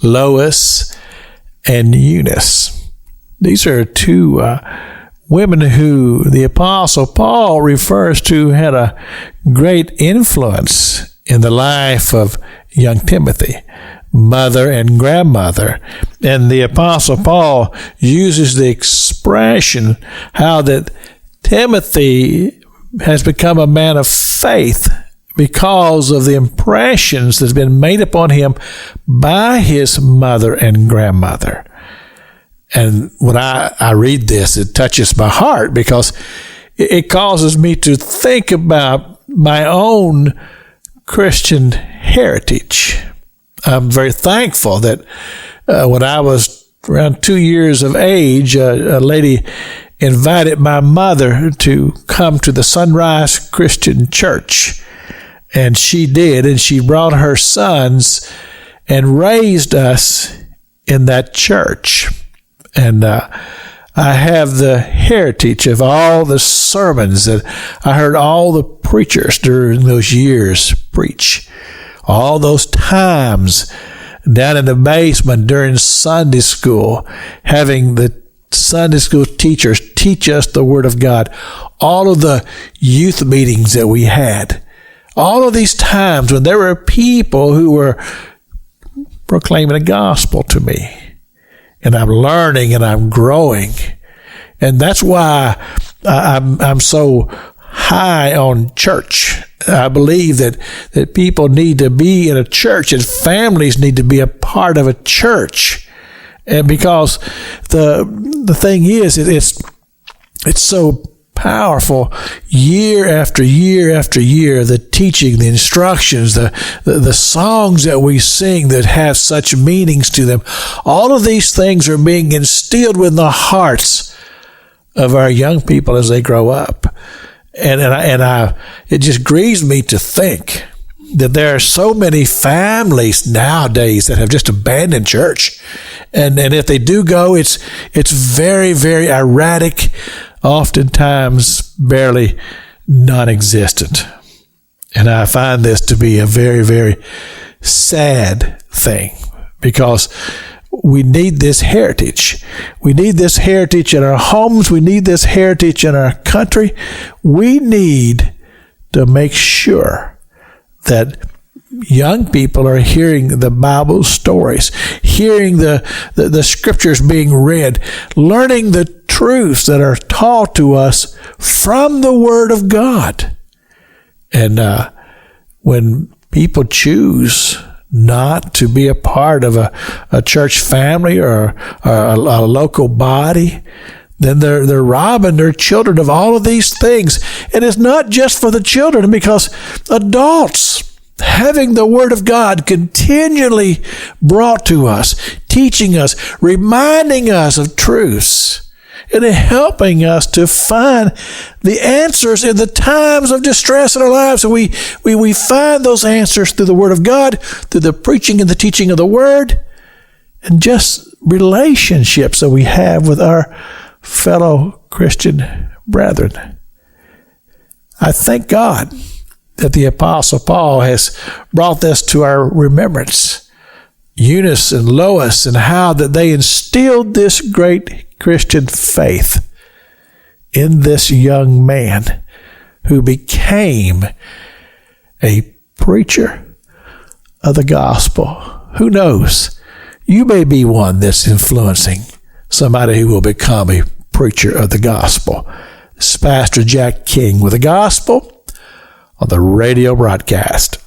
Lois and Eunice. These are two women who the Apostle Paul refers to had a great influence in the life of young Timothy, mother and grandmother. And the Apostle Paul uses the expression how that Timothy has become a man of faith because of the impressions that's been made upon him by his mother and grandmother. And when I read this, it touches my heart because it causes me to think about my own Christian heritage. I'm very thankful that when I was around 2 years of age, a lady invited my mother to come to the Sunrise Christian Church. And she did, and she brought her sons and raised us in that church. And I have the heritage of all the sermons that I heard all the preachers during those years preach. All those times down in the basement during Sunday school, having the Sunday school teachers teach us the Word of God. All of the youth meetings that we had. All of these times when there were people who were proclaiming the gospel to me. And I'm learning and I'm growing. And that's why I'm so high on church. I believe that people need to be in a church and families need to be a part of a church. And because the thing is, it's so powerful year after year after year, the teaching, the instructions, the songs that we sing that have such meanings to them. All of these things are being instilled within the hearts of our young people as they grow up. And it just grieves me to think that there are so many families nowadays that have just abandoned church. And if they do go, it's very, very erratic, oftentimes barely non-existent. And I find this to be a very, very sad thing because we need this heritage. We need this heritage in our homes. We need this heritage in our country. We need to make sure that young people are hearing the Bible stories, hearing the scriptures being read, learning the truths that are taught to us from the Word of God. And when people choose not to be a part of a church family or a local body, then they're robbing their children of all of these things. And it's not just for the children, because adults having the Word of God continually brought to us, teaching us, reminding us of truths, and helping us to find the answers in the times of distress in our lives. And we find those answers through the Word of God, through the preaching and the teaching of the Word, and just relationships that we have with our fellow Christian brethren. I thank God that the Apostle Paul has brought this to our remembrance. Eunice and Lois, and how that they instilled this great Christian faith in this young man who became a preacher of the gospel. Who knows? You may be one that's influencing somebody who will become a preacher of the gospel. This is Pastor Jack King with the gospel on the radio broadcast.